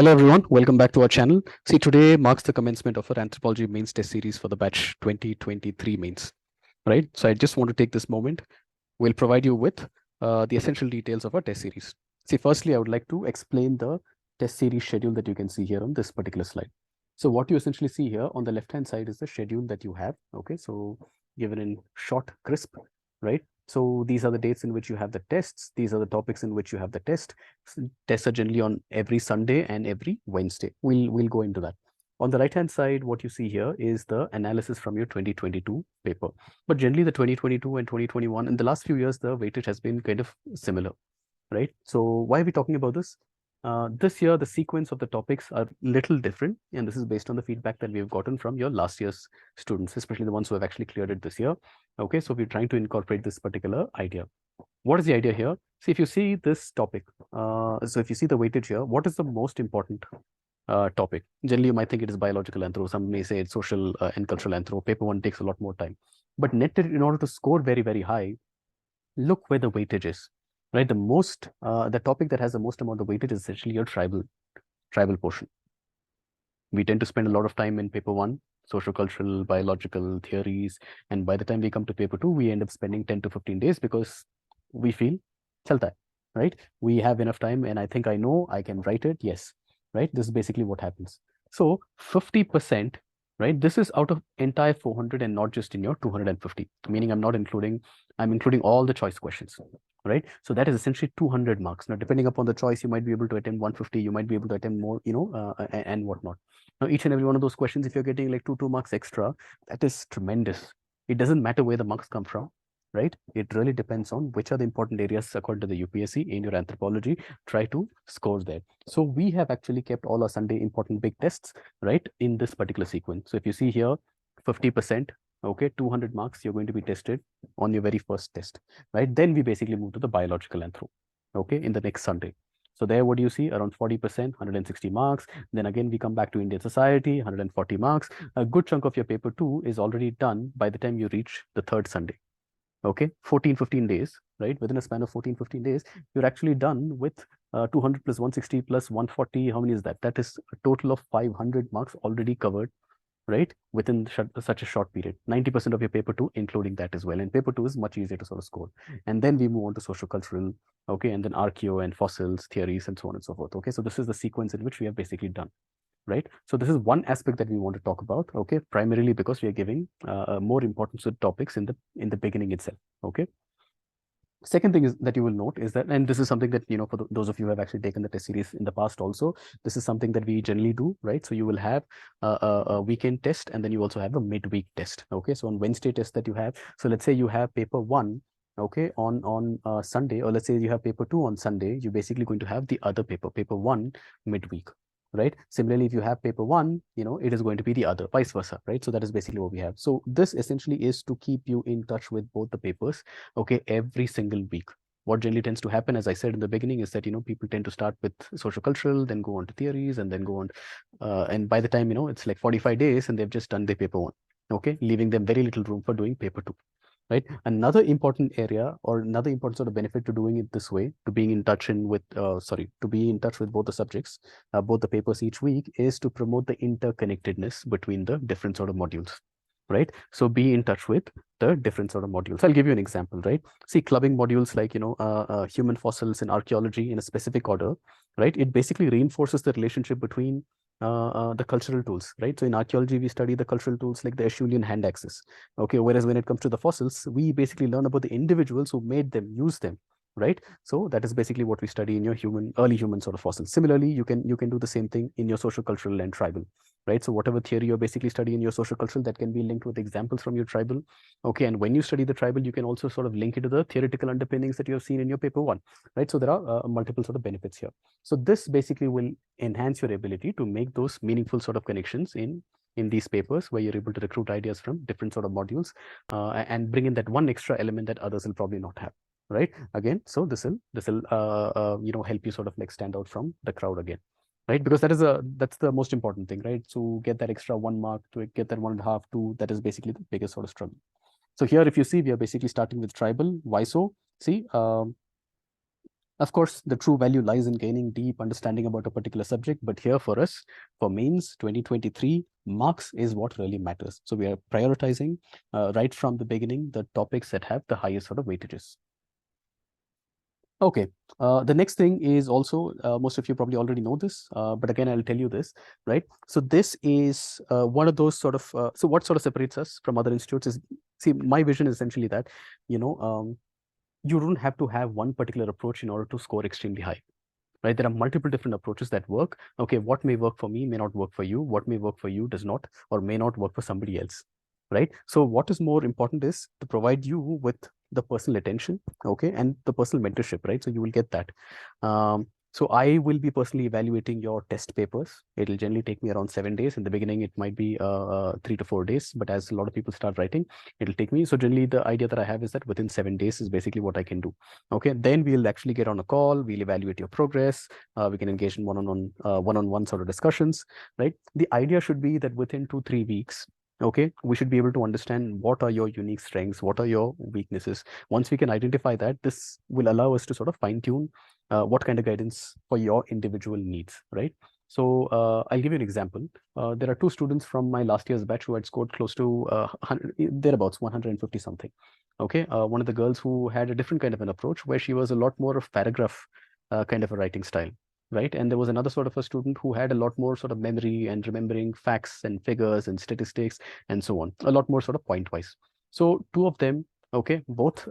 Hello everyone, welcome back to our channel. See, today marks the commencement of our Anthropology Mains Test Series for the batch 2023 mains, right? So I just want to take this moment. We'll provide you with the essential details of our test series. See, firstly, I would like to explain the test series schedule that you can see here on this particular slide. So what you essentially see here on the left-hand side is the schedule that you have, okay? So given in short, crisp, right? So these are the dates in which you have the tests. These are the topics in which you have the test. Tests are generally on every Sunday and every Wednesday. We'll go into that. On the right-hand side, what you see here is the analysis from your 2022 paper. But generally the 2022 and 2021, in the last few years, the weightage has been kind of similar, right? So why are we talking about this? This year, the sequence of the topics are little different, and this is based on the feedback that we've gotten from your last year's students, especially the ones who have actually cleared it this year. Okay, so we're trying to incorporate this particular idea. What is the idea here? See, if you see this topic, so if you see the weightage here, what is the most important topic? Generally, you might think it is biological anthro. Some may say it's social and cultural anthro. Paper one takes a lot more time. But netted, in order to score very, very high, look where the weightage is, right? The topic that has the most amount of weightage is essentially your tribal portion. We tend to spend a lot of time in paper one, social, cultural, biological theories. And by the time we come to paper two, we end up spending 10 to 15 days because we feel chalta hai, right? We have enough time and I think I know I can write it. Yes, right? This is basically what happens. So 50%, right? This is out of entire 400 and not just in your 250, meaning I'm including all the choice questions, right? So that is essentially 200 marks. Now, depending upon the choice, you might be able to attempt 150, you might be able to attempt more, and whatnot. Now, each and every one of those questions, if you're getting like two marks extra, that is tremendous. It doesn't matter where the marks come from, right? It really depends on which are the important areas according to the UPSC in your anthropology. Try to score there. So we have actually kept all our Sunday important big tests, right, in this particular sequence. So if you see here, 50%, okay, 200 marks, you're going to be tested on your very first test, right? Then we basically move to the biological anthro, okay, in the next Sunday. So there, what do you see? Around 40%, 160 marks. Then again, we come back to Indian society, 140 marks. A good chunk of your paper two is already done by the time you reach the third Sunday. Okay, 15 days, right? Within a span of 15 days, you're actually done with 200 plus 160 plus 140. How many is that? That is a total of 500 marks already covered, right? Within such a short period. 90% of your paper two, including that as well. And paper two is much easier to sort of score. And then we move on to social cultural, okay, and then archaeo and fossils, theories, and so on and so forth. Okay, so this is the sequence in which we have basically done, right? So this is one aspect that we want to talk about, okay, primarily because we are giving more importance to topics in the beginning itself, okay. Second thing is that you will note is that, and this is something that, for those of you who have actually taken the test series in the past also, this is something that we generally do, right? So you will have a weekend test and then you also have a midweek test, okay? So on Wednesday test that you have, so let's say you have paper one, okay, on Sunday, or let's say you have paper two on Sunday, you're basically going to have the other paper one midweek, right? Similarly, if you have paper one, it is going to be the other, vice versa, right? So that is basically what we have. So this essentially is to keep you in touch with both the papers, okay, every single week. What generally tends to happen, as I said in the beginning, is that, people tend to start with social cultural, then go on to theories, and then go on. And by the time, it's like 45 days and they've just done their paper one, okay, leaving them very little room for doing paper two, right? Another important area or another important sort of benefit to doing it this way, to being in touch to be in touch with both the subjects, both the papers each week, is to promote the interconnectedness between the different sort of modules, right? So be in touch with the different sort of modules. I'll give you an example, right? See, clubbing modules like, human fossils and archaeology in a specific order, right? It basically reinforces the relationship between the cultural tools, right? So in archaeology, we study the cultural tools like the Acheulean hand axes. Okay, whereas when it comes to the fossils, we basically learn about the individuals who made them, use them, right? So that is basically what we study in your early human sort of fossils. Similarly, you can do the same thing in your social, cultural, and tribal, right? So whatever theory you're basically studying in your social cultural, that can be linked with examples from your tribal. Okay, and when you study the tribal, you can also sort of link it to the theoretical underpinnings that you have seen in your paper one, right? So there are multiple sort of benefits here. So this basically will enhance your ability to make those meaningful sort of connections in these papers, where you're able to recruit ideas from different sort of modules and bring in that one extra element that others will probably not have, right? Again, so this will help you sort of like stand out from the crowd again, right? Because that's the most important thing, right? To get that extra 1 mark, to get that 1.5, 2, that is basically the biggest sort of struggle. So here, if you see, we are basically starting with tribal. Why so? See, Of course, the true value lies in gaining deep understanding about a particular subject. But here for us, for mains 2023, marks is what really matters. So we are prioritizing right from the beginning the topics that have the highest sort of weightages. Okay, the next thing is also, most of you probably already know this, but again, I'll tell you this, right? So this is one of those sort of, so what sort of separates us from other institutes is, see, my vision is essentially that, you know, you don't have to have one particular approach in order to score extremely high, right? There are multiple different approaches that work. Okay, what may work for me may not work for you. What may work for you does not or may not work for somebody else, right? So what is more important is to provide you with the personal attention, okay, and the personal mentorship, right? So you will get that. So I will be personally evaluating your test papers. It'll generally take me around 7 days. In the beginning, it might be 3 to 4 days, but as a lot of people start writing, it'll take me. So generally, the idea that I have is that within 7 days is basically what I can do. Okay, then we'll actually get on a call. We'll evaluate your progress. We can engage in one-on-one sort of discussions, right? The idea should be that within 2-3 weeks, okay, we should be able to understand what are your unique strengths, what are your weaknesses. Once we can identify that, this will allow us to sort of fine tune what kind of guidance for your individual needs, right? So I'll give you an example. There are two students from my last year's batch who had scored close to 100, thereabouts 150 something. Okay, one of the girls who had a different kind of an approach where she was a lot more of paragraph kind of a writing style, right? And there was another sort of a student who had a lot more sort of memory and remembering facts and figures and statistics and so on, a lot more sort of point wise. So two of them, okay, both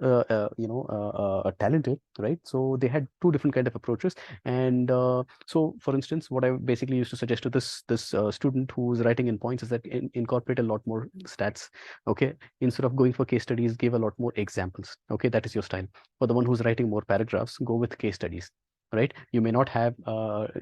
talented, right? So they had two different kind of approaches. And so for instance, what I basically used to suggest to this student who's writing in points is that incorporate a lot more stats. Okay, instead of going for case studies, give a lot more examples. Okay, that is your style. For the one who's writing more paragraphs, go with case studies, right? You may not have,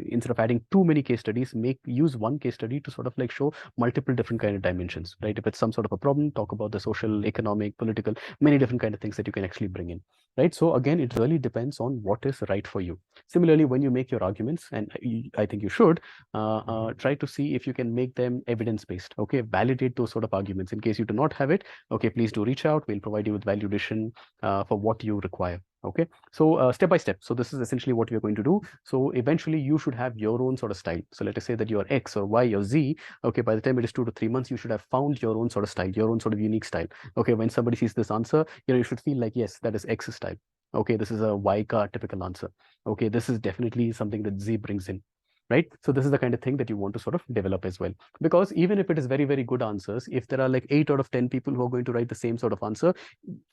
instead of adding too many case studies, use one case study to sort of like show multiple different kind of dimensions, right? If it's some sort of a problem, talk about the social, economic, political, many different kind of things that you can actually bring in, right? So again, it really depends on what is right for you. Similarly, when you make your arguments, and I think you should try to see if you can make them evidence-based, okay? Validate those sort of arguments. In case you do not have it, okay, please do reach out. We'll provide you with validation for what you require. Okay, so step by step. So this is essentially what we're going to do. So eventually you should have your own sort of style. So let us say that you are X or Y or Z. Okay, by the time it is 2 to 3 months, you should have found your own sort of style, your own sort of unique style. Okay, when somebody sees this answer, you should feel like, yes, that is X style. Okay, this is a Y car typical answer. Okay, this is definitely something that Z brings in, right? So this is the kind of thing that you want to sort of develop as well. Because even if it is very, very good answers, if there are like 8 out of 10 people who are going to write the same sort of answer,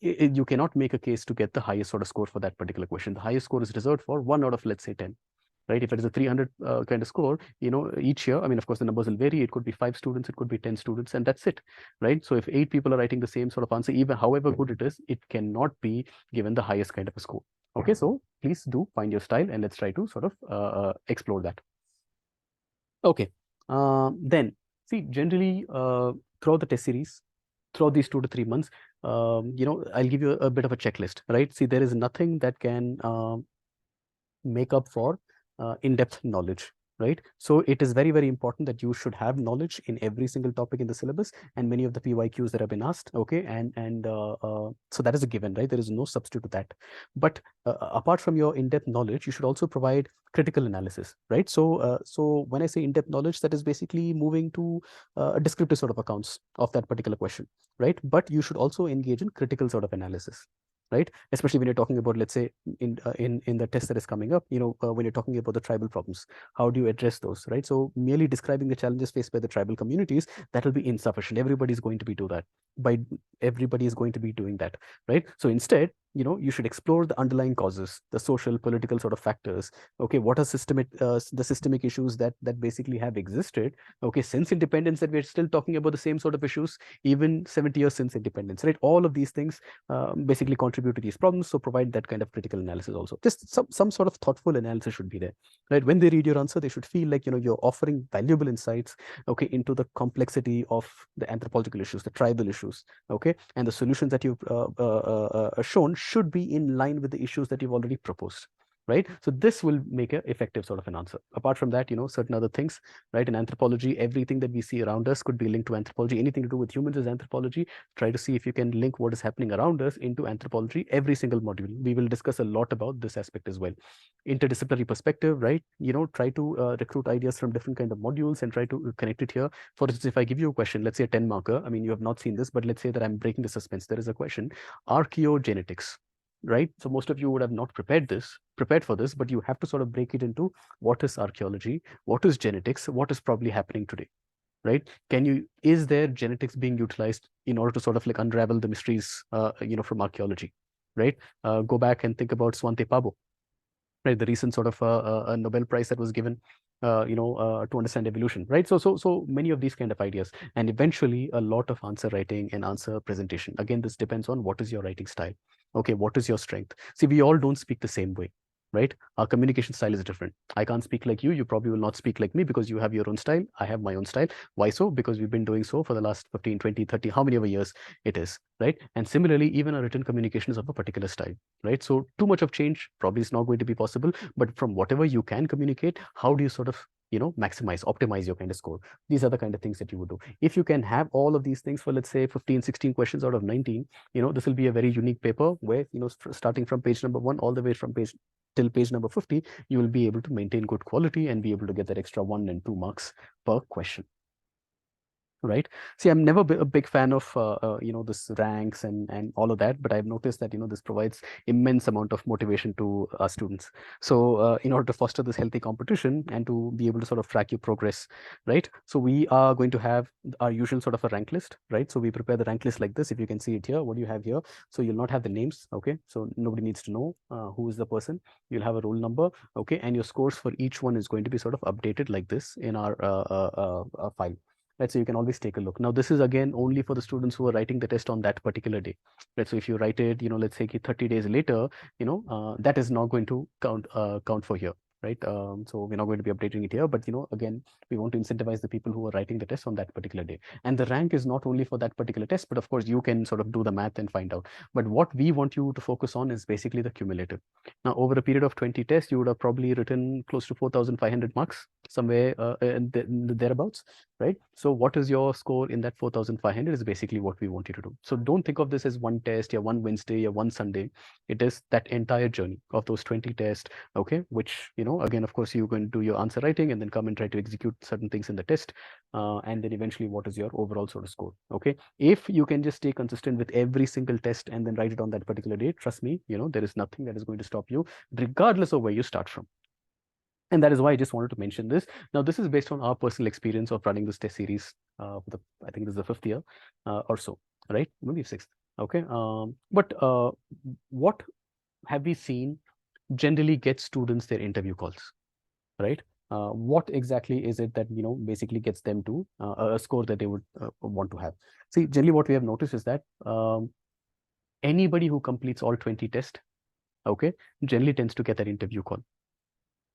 you cannot make a case to get the highest sort of score for that particular question. The highest score is reserved for 1 out of, let's say, 10. Right? If it is a 300 kind of score, each year, I mean, of course, the numbers will vary. It could be 5 students, it could be 10 students, and that's it, right? So if 8 people are writing the same sort of answer, even however good it is, it cannot be given the highest kind of a score. Okay, so please do find your style and let's try to sort of explore that. Okay, then see, generally throughout the test series, throughout these 2 to 3 months, I'll give you a bit of a checklist, right? See, there is nothing that can make up for in-depth knowledge, right? So it is very, very important that you should have knowledge in every single topic in the syllabus and many of the PYQs that have been asked, okay? And so that is a given, right? There is no substitute to that. But apart from your in-depth knowledge, you should also provide critical analysis, right? So when I say in-depth knowledge, that is basically moving to a descriptive sort of accounts of that particular question, right? But you should also engage in critical sort of analysis, right? Especially when you're talking about, let's say, in the test that is coming up, when you're talking about the tribal problems, how do you address those, right? So merely describing the challenges faced by the tribal communities, that will be insufficient. Everybody's going to be everybody is going to be doing that, right? So instead, you should explore the underlying causes, the social, political sort of factors. Okay, what are the systemic issues that basically have existed, okay, since independence, that we're still talking about the same sort of issues even 70 years since independence, right? All of these things basically contribute to these problems. So provide that kind of critical analysis also. Just some sort of thoughtful analysis should be there, right? When they read your answer, they should feel like, you're offering valuable insights, okay, into the complexity of the anthropological issues, the tribal issues, okay, and the solutions that you've shown should be in line with the issues that you've already proposed, right? So this will make an effective sort of an answer. Apart from that, certain other things, right? In anthropology, everything that we see around us could be linked to anthropology. Anything to do with humans is anthropology. Try to see if you can link what is happening around us into anthropology. Every single module, we will discuss a lot about this aspect as well. Interdisciplinary perspective, right? Try to recruit ideas from different kind of modules and try to connect it here. For instance, if I give you a question, let's say a 10 marker, I mean, you have not seen this, but let's say that I'm breaking the suspense. There is a question, archaeogenetics, right? So most of you would have not prepared for this, but you have to sort of break it into what is archaeology, what is genetics, what is probably happening today, right? Is there genetics being utilized in order to sort of like unravel the mysteries, from archaeology, right? Go back and think about Swante Pabo, right? The recent sort of a Nobel Prize that was given, to understand evolution, right? So many of these kind of ideas, and eventually a lot of answer writing and answer presentation. Again, this depends on what is your writing style. Okay, what is your strength? See, we all don't speak the same way, right? Our communication style is different. I can't speak like you. You probably will not speak like me because you have your own style. I have my own style. Why so? Because we've been doing so for the last 15, 20, 30, how many ever years it is, right? And similarly, even our written communication is of a particular style, right? So too much of change probably is not going to be possible, but from whatever you can communicate, how do you sort of optimize your kind of score? These are the kind of things that you would do. If you can have all of these things for, let's say, 15, 16 questions out of 19, this will be a very unique paper where, starting from page number 1 all the way from page till page number 50, you will be able to maintain good quality and be able to get that extra 1 and 2 marks per question. Right. See, I'm never a big fan of this ranks and all of that, but I've noticed that this provides immense amount of motivation to our students. So in order to foster this healthy competition and to be able to sort of track your progress, right? So we are going to have our usual sort of a rank list, right? So we prepare the rank list like this. If you can see it here, what do you have here? So you'll not have the names, okay? So nobody needs to know who is the person. You'll have a roll number, okay? And your scores for each one is going to be sort of updated like this in our file. Right, so you can always take a look. Now, this is again only for the students who are writing the test on that particular day. Right, so if you write it, let's say 30 days later, that is not going to count for here. Right, so we're not going to be updating it here, but again, we want to incentivize the people who are writing the test on that particular day. And the rank is not only for that particular test, but of course you can sort of do the math and find out. But what we want you to focus on is basically the cumulative. Now, over a period of 20 tests, you would have probably written close to 4,500 marks, somewhere in the thereabouts, right? So what is your score in that 4,500 is basically what we want you to do. So don't think of this as one test, yeah, one Wednesday, yeah, one Sunday. It is that entire journey of those 20 tests, okay, which, again, of course, you're going to do your answer writing and then come and try to execute certain things in the test. And then eventually what is your overall sort of score, okay? If you can just stay consistent with every single test and then write it on that particular day, trust me, there is nothing that is going to stop you, regardless of where you start from. And that is why I just wanted to mention this. Now, this is based on our personal experience of running this test series I think this is the 5th year or so, right? Maybe 6th. Okay. But what have we seen generally get students their interview calls, right? What exactly is it that, basically gets them to a score that they would want to have? See, generally what we have noticed is that anybody who completes all 20 tests, okay, generally tends to get that interview call.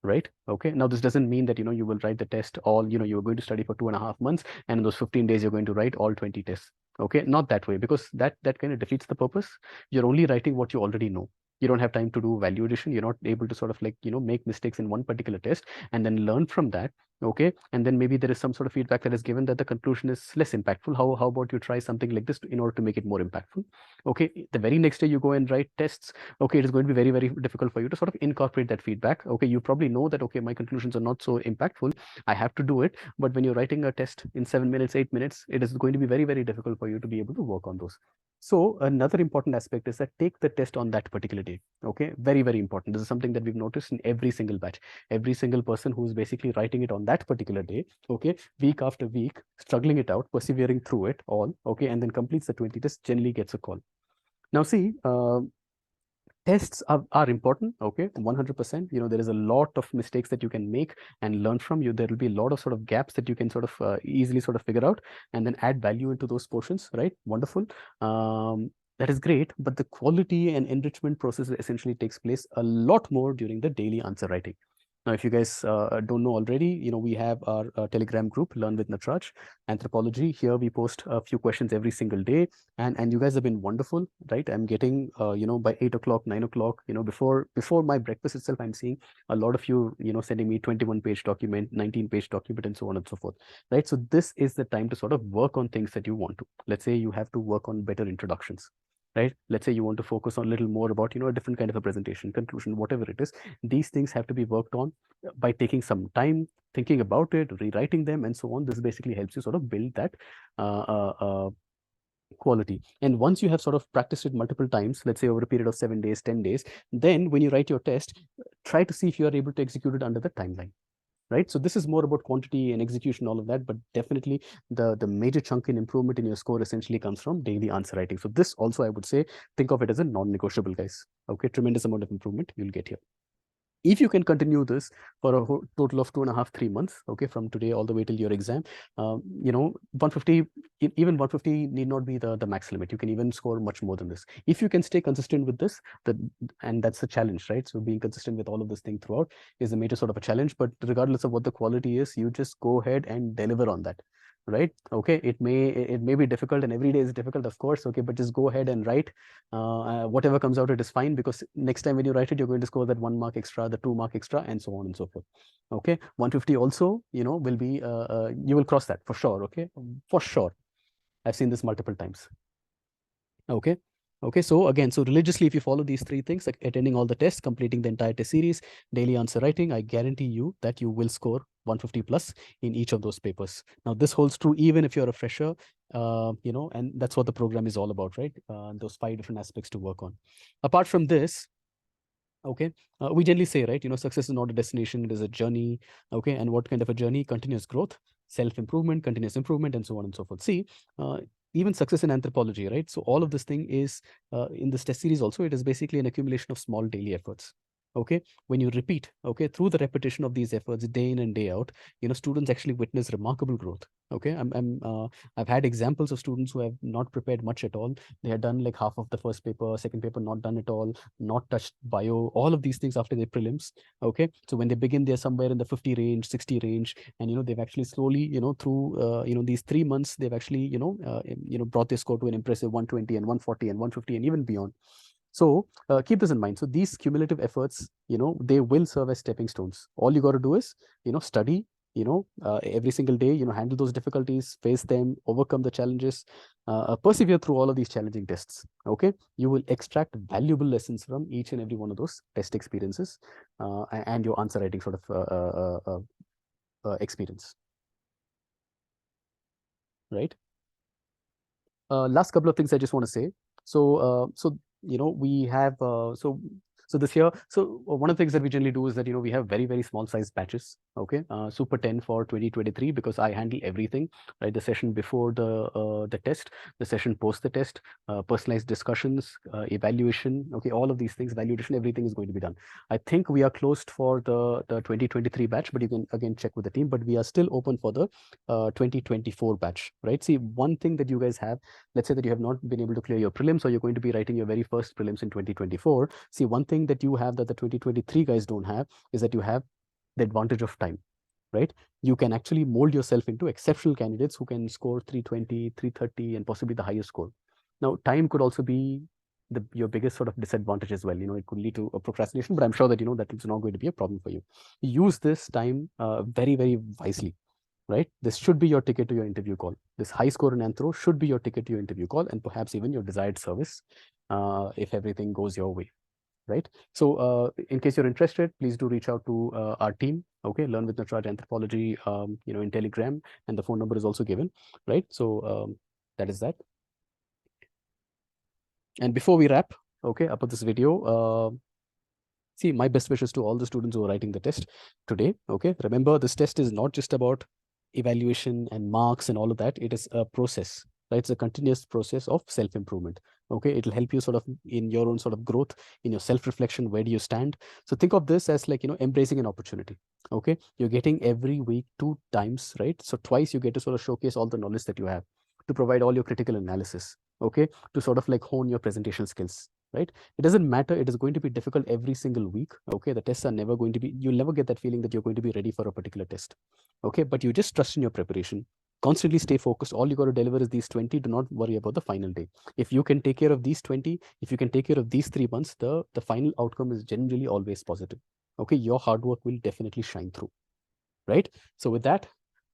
Right. Okay. Now, this doesn't mean that, you will write the test all, you're going to study for 2.5 months. And in those 15 days, you're going to write all 20 tests. Okay. Not that way, because that kind of defeats the purpose. You're only writing what you already know. You don't have time to do value addition. You're not able to sort of like, make mistakes in one particular test and then learn from that. Okay. And then maybe there is some sort of feedback that is given that the conclusion is less impactful. How about you try something like this in order to make it more impactful? Okay. The very next day you go and write tests. Okay. It is going to be very, very difficult for you to sort of incorporate that feedback. Okay. You probably know that, okay, my conclusions are not so impactful. I have to do it. But when you're writing a test in 7 minutes, 8 minutes, it is going to be very, very difficult for you to be able to work on those. So another important aspect is that take the test on that particular day. Okay, very, very important. This is something that we've noticed in every single batch. Every single person who is basically writing it on that particular day, okay, week after week, struggling it out, persevering through it all, okay, and then completes the 20 tests, generally gets a call. Now, see, tests are important, okay, 100%. There is a lot of mistakes that you can make and learn from. There will be a lot of sort of gaps that you can sort of easily sort of figure out and then add value into those portions, right? Wonderful. That is great, but the quality and enrichment process essentially takes place a lot more during the daily answer writing. Now, if you guys don't know already, we have our Telegram group, Learn with Nataraj, Anthropology. Here we post a few questions every single day, and you guys have been wonderful, right? I'm getting, by 8 o'clock, 9 o'clock, before my breakfast itself, I'm seeing a lot of you, sending me 21-page document, 19-page document, and so on and so forth, right? So this is the time to sort of work on things that you want to. Let's say you have to work on better introductions, right? Let's say you want to focus on a little more about, a different kind of a presentation, conclusion, whatever it is. These things have to be worked on by taking some time, thinking about it, rewriting them, and so on. This basically helps you sort of build that uh, uh, uh, quality. And once you have sort of practiced it multiple times, let's say over a period of 7 days, 10 days, then when you write your test, try to see if you are able to execute it under the timeline. Right. So this is more about quantity and execution, all of that, but definitely the major chunk in improvement in your score essentially comes from daily answer writing. So this also, I would say, think of it as a non-negotiable, guys. Okay, tremendous amount of improvement you'll get here. If you can continue this for a total of 2.5, 3 months, okay, from today all the way till your exam, 150, even 150 need not be the max limit. You can even score much more than this. If you can stay consistent with this, and that's the challenge, right? So being consistent with all of this thing throughout is a major sort of a challenge, but regardless of what the quality is, you just go ahead and deliver on that. Right. Okay. It may be difficult, and every day is difficult, of course. Okay. But just go ahead and write. Whatever comes out, it is fine, because next time when you write it, you're going to score that 1 mark extra, the 2 mark extra, and so on and so forth. Okay. 150 also, will be, you will cross that for sure. Okay. For sure. I've seen this multiple times. Okay. Okay, so again, so religiously, if you follow these three things, like attending all the tests, completing the entire test series, daily answer writing, I guarantee you that you will score 150 plus in each of those papers. Now, this holds true even if you're a fresher, and that's what the program is all about, right? Those 5 different aspects to work on. Apart from this, okay, we generally say, right, success is not a destination, it is a journey. Okay, and what kind of a journey? Continuous growth, self-improvement, continuous improvement, and so on and so forth. See, even success in anthropology, right? So all of this thing is in this test series also, it is basically an accumulation of small daily efforts. Okay, when you repeat, okay, through the repetition of these efforts day in and day out, students actually witness remarkable growth. Okay, I've had examples of students who have not prepared much at all. They had done like half of the first paper, second paper not done at all, not touched bio, all of these things after their prelims. Okay, so when they begin, they're somewhere in the 50 range, 60 range, and they've actually slowly, through these 3 months, they've actually brought their score to an impressive 120 and 140 and 150 and even beyond. So keep this in mind. So these cumulative efforts, they will serve as stepping stones. All you got to do is, study, every single day, handle those difficulties, face them, overcome the challenges, persevere through all of these challenging tests. Okay, you will extract valuable lessons from each and every one of those test experiences and your answer writing sort of experience. Right. Last couple of things I just want to say. So we have so this year, so one of the things that we generally do is that we have very, very small size batches. Okay, super 10 for 2023, because I handle everything, right? The session before the test, the session post the test, personalized discussions, evaluation. Okay, all of these things, validation, everything is going to be done. I think we are closed for the 2023 batch, but you can again check with the team. But we are still open for the 2024 batch, right? See, one thing that you guys have, let's say that you have not been able to clear your prelims, or you're going to be writing your very first prelims in 2024. See, one thing that you have that the 2023 guys don't have is that you have the advantage of time, right? You can actually mold yourself into exceptional candidates who can score 320, 330, and possibly the highest score. Now, time could also be your biggest sort of disadvantage as well. It could lead to a procrastination, but I'm sure that that is not going to be a problem for you. Use this time very, very wisely, right? This should be your ticket to your interview call. This high score in Anthro should be your ticket to your interview call, and perhaps even your desired service if everything goes your way, right? So in case you're interested, please do reach out to our team. Okay, Learn with Nataraj Anthropology, in Telegram, and the phone number is also given, right? So that is that. And before we wrap, okay, up with this video, see, my best wishes to all the students who are writing the test today. Okay, remember, this test is not just about evaluation and marks and all of that. It is a process, right? It's a continuous process of self-improvement. Okay, it'll help you sort of in your own sort of growth, in your self-reflection. Where do you stand? So think of this as like, embracing an opportunity. Okay, you're getting every week 2 times, right? So twice you get to sort of showcase all the knowledge that you have, to provide all your critical analysis. Okay, to sort of like hone your presentation skills. right? It doesn't matter. It is going to be difficult every single week. Okay. The tests are never going to be, you'll never get that feeling that you're going to be ready for a particular test. Okay. But you just trust in your preparation. Constantly stay focused. All you got to deliver is these 20. Do not worry about the final day. If you can take care of these 20, if you can take care of these 3 months, the final outcome is generally always positive. Okay. Your hard work will definitely shine through. Right. So with that,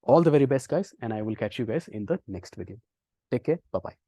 all the very best, guys. And I will catch you guys in the next video. Take care. Bye-bye.